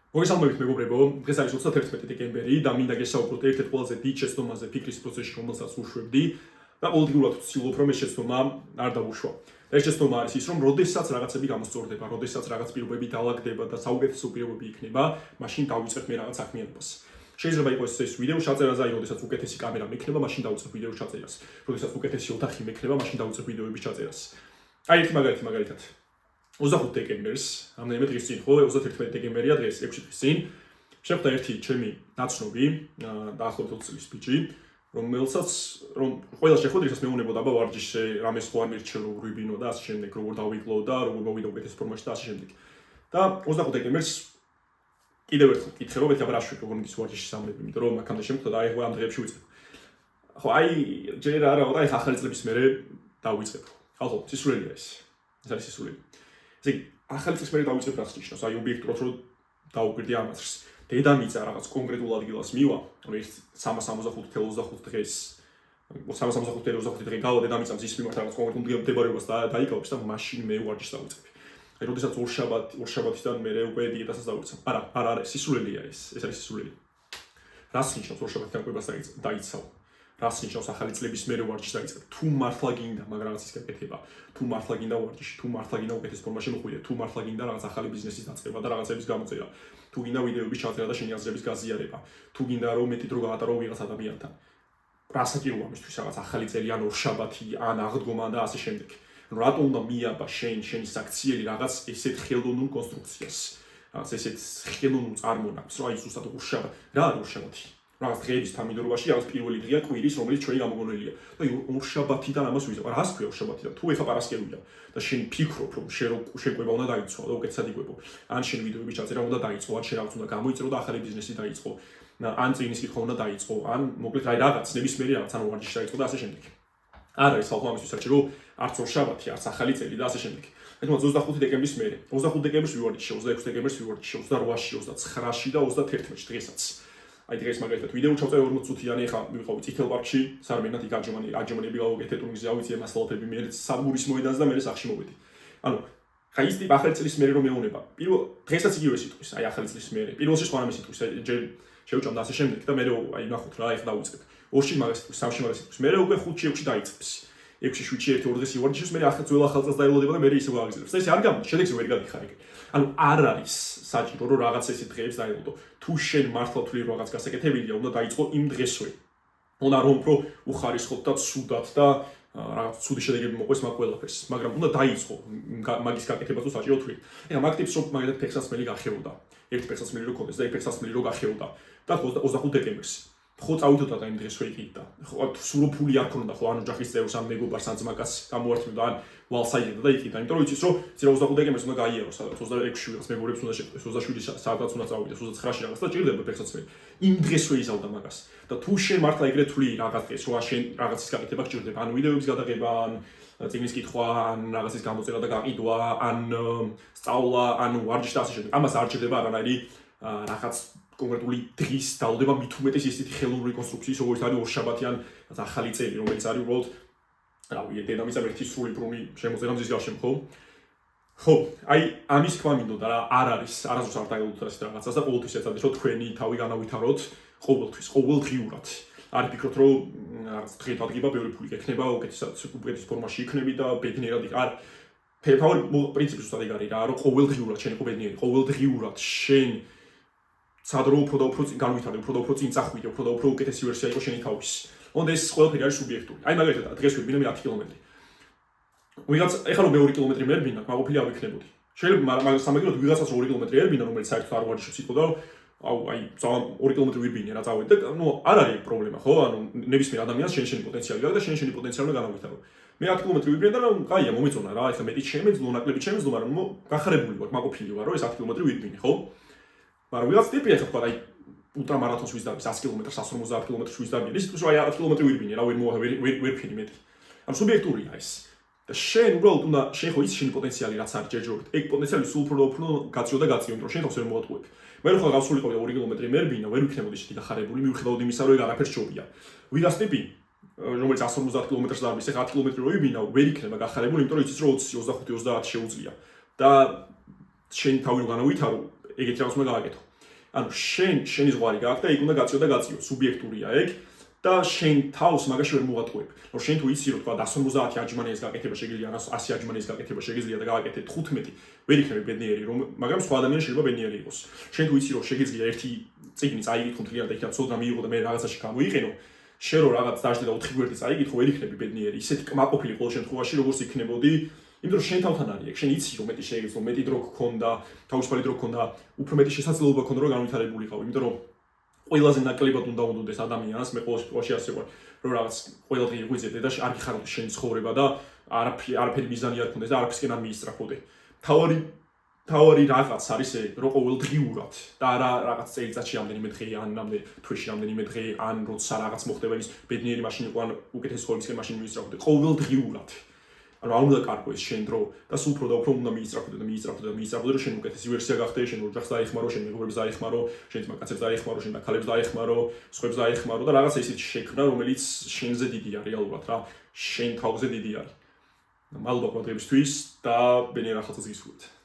მოგესალმებით მეგობრებო, დღეს არის 31 დეკემბერი და მინდა გესაუბროთ ერთ-ერთ ყველაზე დიდ შეცდომაზე ფიქრის პროცესში, რომელსაც უშვებდი და პოლიტიკურად ვცდილობ, რომ ეს შეცდომა არ დაუშვა. ეს შეცდომა არის ის, რომ როდესაც რაღაცები გამოსწორდება, როდესაც რაღაც პირობები დაალაგდება და საუკეთესო პირობები იქნება, მაშინ დავიწყებ მე რაღაც საქმიანობას. შეიძლება იყოს ეს ვიდეო ჩაწერაზე, აი, როდესაც უკეთესი კამერა მექნება, მაშინ დავიწყებ ვიდეოს ჩაწერას. როდესაც უკეთესი ოთახი მექნება, მაშინ დავიწყებ ვიდეოების ჩაწერას. აი, ერთი მაგალითად 25 დეკემბერს, ამდენიმე დღის წინ, ხო, 31 დეკემბერია დღეს, 6 დღის წინ, შეხვდა ერთი ჩემი ნაცნობი, დაახლოებით 20 წლის ბიჭი, რომელსაც ყველა შეხვედრა ისაც მეუბნებოდა, აბა ვარჯიშზე რამე სხვა არ მირჩევ, როგორ ვიბინო და ასე შემდეგ, როგორ დავიკლო და როგორ მოვიდა უკეთეს ფორმაში და ასე შემდეგ. და 25 დეკემბერს კიდევ ერთხელ კითხე, რომ აბა რა შვიდ, როგორ მიდის ვარჯიშში სამლები, იმიტომ რომ აქამდე შემხვდა და აი ამ დღეებში ვიწყებ. ხო, აი, ჯერ არა, აი ახალი წლების მერე დავიწყებ. ხალხო, სისულელია ეს. ეს არის სისულელი. ესე იგი, ახალი წლის მერე დავიწყებ რას ნიშნავს, აი ობიექტურად რომ დავუკვირდი ამას. დედამიწა რაღაც კონკრეტულ ადგილას მივა, ანუ 365 დღეს 365 დღე გავა დედამიწამ ზის მიმართ რაღაც კონკრეტულ მდებარეობას დაიკავებს და მაშინ მე ვარჯიშს დავიწყებ. აი, როდესაც ორშაბათიდან მერე უკვე დიეტასაც დავიწყებ. არა, სისულელია ეს არის სისულელი. რას ნიშნავს ორშაბათიდან კვებას დაიცავ? რას ნიშნავს ახალი წლების მერე ვარჯიშს დაიწყებ? თუ მართლა გინდა მაგ რაღაცის გაკეთება, თუ მართლა გინდა ვარჯიში, თუ მართლა გინდა უკეთეს ფორმაში მოხვიდე, თუ მართლა გინდა რაღაც ახალი ბიზნესის დაწყება და რაღაცების გამოწერა, თუ გინდა ვიდეოების ჩაწერა და შენი აზრების გაზიარება, თუ გინდა რომ მეტი დრო გაატარო ვიღაც ადამიანთან. რა საჭიროა ამისთვის რაღაც ახალი წელი ან ორშაბათი ან აღდგომა და ასე შემდეგ. ანუ რატომ უნდა მიაბა შენი საქციელი რაღაც ესეთ ხელოვნურ კონსტრუქციას, რაღაც ესეთ ხელოვნურ წარმონაქმს, რომ აი ზუსტად ორშაბათი, რა არის ორშაბათი? რაღაც დღეების თანმიმდევრობაში რაღაც პირველი დღეა კვირის, რომელიც ჩვენი გამოგონილია. და ორშაბათიდან ამას ვიზამ. რას ქვია ორშაბათიდან? თუ ეხა პარასკევია და შენ ფიქრობ, რომ შენ კვება უნდა დაიწყო და უკეთესად იკვებო. ან შენ ვიდეოების ჩაწერა უნდა დაიწყო, ან შენ რაღაც უნდა გამოიწერო და ახალი ბიზნესი დაიწყო. ან წინის კითხვა უნდა დაიწყო, ან მოკლედ რაღაც ნებისმიერი რაღაც, ან ვარჯიში დაიწყო და ასე შემდეგ. არ არის ხალხო ამისთვის საჭირო არც ორშაბათი, არც ახალი წელი და ასე შემდეგ. ეთქმა 25 დეკემბრის მერე. 25 დეკემბერს ვივარჯიშე, 26 დეკემბერს ვივარჯიშე, 28-ში, 29-ში და 31-ში დღესაც. აი დღეს მაგალითად ვიდეო ჩავწერე 40 წუთიანი, ეხლა მივიყავი წითელ პარკში, სარმენად იქ აჯამანები გავუკეთე ტურნირზე, ავიცი მასალათები, მე საბურის მოედანს და მე სახში მოვედი. ანუ ხა ის ტიპ ახალი წლის მერე რომ მეუნება. პირველ დღესაც იგივე სიტყვის, აი ახალი წლის მერე. პირველში სხვა რამე სიტყვის, ჯერ შევჭამ და ასე შემდეგ და მე აი ნახოთ რა, ეხლა დავიწყებ. 2-ში მაგას სიტყვის, 3-ში მაგას სიტყვის. მე უკვე 5-ში 6-ში დაიწყებს. 6-ში 7-ში 1-2 დღეს ივარჯიშებს, მე ახლა ძველ ახალ წელს დაელოდება და მე ისევ გავაგზავნებს. და ეს არ გამოდის, შედეგზე ვერ გადიხარ ეგ. ანუ არ არის საჭირო რომ რაღაც ესეთ დღეებს დაელოდო. თუ შენ მართლა თვლი რომ რაღაც გასაკეთებელია, უნდა დაიწყო იმ დღესვე. უნდა რომ უფრო უხარისხოთ და ცუდად და რაღაც ცუდი შედეგები მოყვეს მაგ ყველაფერს, მაგრამ უნდა დაიწყო მაგის გაკეთებას თუ საჭირო თვლი. ეხლა მაგ ტიპს რომ მაგალითად ფეხსაცმელი გახეოდა. ერთი ფეხსაცმელი რო ქონდეს და ერთი ფეხსაცმელი რო გახეოდა და 25 დეკემბერს. ხო წავიდოდა და იმ დღესვე იყიდა. ხო სულ ფული არ ქონდა, ხო ან ოჯახის წევრს ან მეგობარს ან ძმაკაც გამოართმევდა ან ვალსაიდდა და იყიდა. იმიტომ რომ იცის რომ 25 დეკემბერს უნდა გაიარო სადაც 26-ში ვიღაც მეგობრებს უნდა შეხვდეს, 27-ში საათაც უნდა წავიდეს, 29-ში რაღაც და ჭირდება ფეხსაცმელი. იმ დღესვე იზავდა მაგას. და თუ შენ მართლა ეგრე თვლი რაღაც დღეს, რომ შენ რაღაცის გაკეთება გჭირდება, ან ვიდეოების გადაღება, ან წიგნის კითხვა, ან რაღაცის გამოწერა და გაყიდვა, ან სწავლა, ან ვარჯიში და ასე შემდეგ. ამას არ ჭირდება არანაირი რაღაც კონკრეტული დღის დაალოდება მით უმეტეს ისეთი ხელოვნური კონსტრუქციის, როგორც არის ორშაბათი ან ახალი წელი, რომელიც არის უბრალოდ რავი, დედამიწა ერთი სრული ბრუნი შემოწერა მზის გარშემო, ხო? ხო, აი ამის თქვა მინდოდა რა, არ არის, არასდროს არ დაელოდოთ ასეთ რაღაცას და ყოველთვის ეცადეთ, რომ თქვენი თავი განავითაროთ ყოველდღიურად. არ ფიქრობთ, რომ რაღაც დღე დადგება, ბევრი ფული გექნება, უკეთეს ფორმაში იქნები და ბედნიერად არ ფეფაური პრინციპი ზუსტად ეგ არის რა, რომ ყოველდღიურად შენ იყო ბედნიერი, ყოველდღიურად შენ სადრო უფრო და უფრო წინ განვითარდე, უფრო და უფრო წინ წახვიდე, უფრო და უფრო უკეთესი ვერსია იყო შენი თავის. onda ეს ყველაფერი არის სუბიექტური. აი მაგალითად დღეს ვიბინე მე 10 კილომეტრი. ვიღაც ეხლა რომ მე 2 კილომეტრი მერბინა, მაგოფილი არ ვიქნებოდი. შეიძლება მაგრამ სამაგიეროდ ვიღაცას 2 კილომეტრი ერბინა, რომელიც საერთოდ არ ვარჯიშობს იყო და აი 2 კილომეტრი ვიბინე რა წავედი და ნუ არ არის პრობლემა, ხო? ანუ ნებისმიერ ადამიანს შენი პოტენციალი გაქვს და შენი პოტენციალი უნდა განავითარო. მე 10 კილომეტრი ვიბინე და კაია მომეწონა რა, ეხლა მეტი შემეძლო, ნაკლები შემეძლო, მაგრამ გახარებული ვარ, მაგოფილი ვარ, რომ ეს 10 კილომეტრი ვიბინე, ხო? მაგრამ ვიღაც ტიპი ეხლა თქვა, აი ულტრამარათონს ვიზდაბი 100 კილომეტრს, 150 კილომეტრს ვიზდაბი. ის თქოს რომ აი 10 კილომეტრი ვიბინე, რა ვერ ფინი მეტი. ანუ სუბიექტურია ეს. და შენ უბრალოდ უნდა შენ ხო ის შენი პოტენციალი რაც არის ჯერჯერობით. ეგ პოტენციალი სულ უფრო და უფრო გაწიო და გაწიო, იმიტომ რომ შენ თავს ვერ მოვატყუებ. მე რო ხა გავსულიყავი 2 კილომეტრი მერბინა, ვერ ვიქნებოდი ისეთი გახარებული, მიუხედავად იმისა, რომ ეგ არაფერს ჯობია. ვიღაც ტიპი რომელიც 150 კილომეტრს დარბის, ეხლა 10 კილომეტრი რო ვიბინა, ვერ იქნება გახარებული, იმიტომ რომ იცის რომ 20, 25, 30 შეუძლია. და შენ თავი რო განავითარო, ეგეთი რაღაც უნდა გააკეთო. ანუ შენი ზღვარი გაქვს და იქ უნდა გაწიო და გაწიო, სუბიექტურია ეგ და შენ თავს მაგაში ვერ მოვატყუებ. რომ შენ თუ იცი რომ თქვა 150 აჯმანიას გაკეთება შეგიძლია, 100 აჯმანიას გაკეთება შეგიძლია და გააკეთე 15, ვერ იქნები ბედნიერი, რომ მაგრამ სხვა ადამიანი შეიძლება ბედნიერი იყოს. შენ თუ იცი რომ შეგიძლია ერთი წიგნი წაიგითხო მთლიანად და იქიდან ცოდნა მიიღო და მე რაღაცაში გამოიყენო, შენ რო რაღაც დაждდი და 4 გვერდი წაიგითხო, ვერ იქნები ბედნიერი. ისეთი კმაყოფილი ყოველ შემთხვევაში, როგორც იქნებოდი, იმიტომ რომ შენ თავთან არის ეგ, შენ იცი რომ მეტი შეიძლება, მეტი დრო გქონდა, თავისუფალი დრო გქონდა, უფრო მეტი შესაძლებლობა გქონდა რომ განვითარებულიყავ, იმიტომ რომ ყველაზე ნაკლებად უნდა უნდოდეს ადამიანს, მე ყოველ შემთხვევაში ასე ვარ, რომ რაღაც ყველა დღე იღვიძებდე და არ გიხარულდეს შენი ცხოვრება და არაფერი მიზანი არ გქონდეს და არაფერსკენ არ მიისწრაფოდე. თავარი რაღაც არის ეგ, რომ ყოველდღიურად და არა რაღაც წელიწადში რამდენიმე დღე ან თვეში რამდენიმე დღე ან როცა რაღაც მოხდება ის ბედნიერი მაშინ იყო ან უკეთეს ცხოვრებისკენ მაშინ მიისწრაფოდე. ყოველდღიურად. ანუ არ უნდა კარგო ეს შენ დრო და სულ უფრო და უფრო უნდა მიისწრაფოდე რომ შენ უკეთესი ვერსია გახდე, შენ ოჯახს დაეხმარო, შენ მეგობრებს დაეხმარო, შენ ძმაკაცებს დაეხმარო, შენ ქალებს დაეხმარო, სხვებს დაეხმარო და რაღაცა ისეთი შექმნა, რომელიც შენზე დიდია რეალურად რა, შენ თავზე დიდი არის. მადლობა ყურადღებისთვის და ბენიერ ახალწელს გისურვებთ.